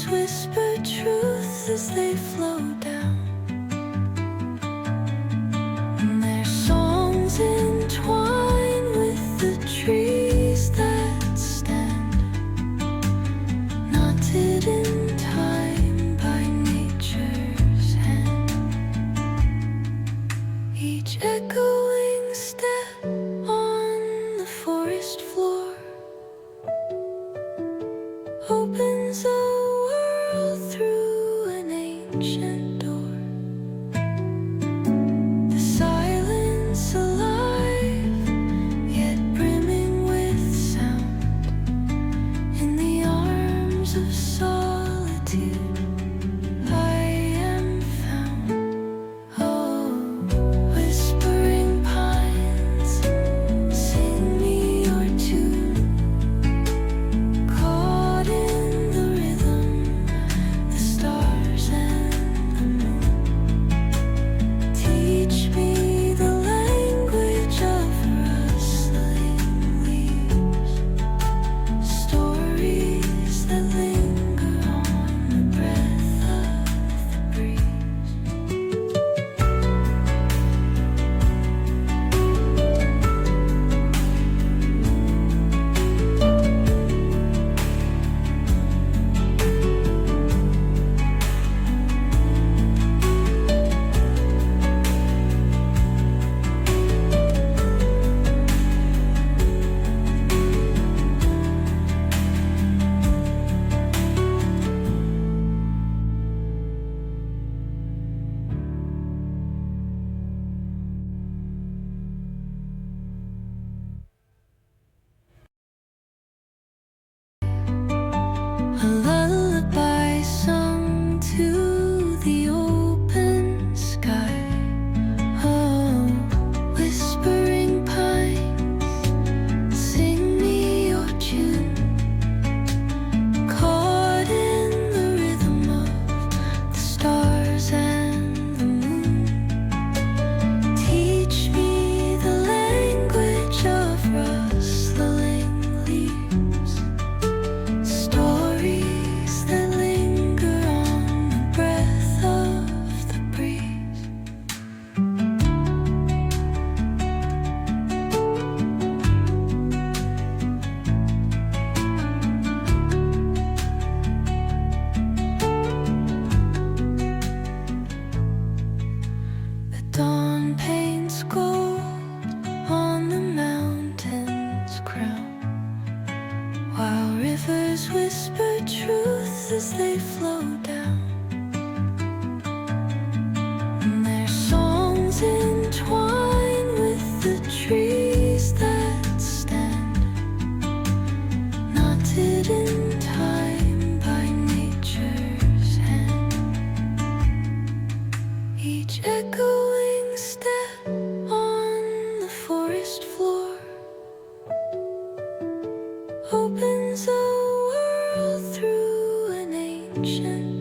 rivers whisper truth as they flow down, and their songs entwine with the trees that stand, knotted in time by nature's hand. Each echoing step on the forest floor opens a world through an ancient door. The silence alive, yet brimming with sound. In the arms of solitude I am found. Oh, whispering pines, sing me your tune. Caught in the rhythm, the stars and the moon. Teach me the language of rustling leaves, stories that linger on the breath of the breeze. A lullaby sung to the open sky. Oh, whispering pines, sing me your tune. Caught in the rhythm of the stars and the moon. Teach me the language of rustling leaves, stories that linger on the breath of the breeze. The dawn paints gold on the mountain's crown, while rivers whisper truth as they flow down, and their songs entwine with the trees that stand, knotted in time by nature's hand. Each echoing step on the forest floor opens a world through an ancient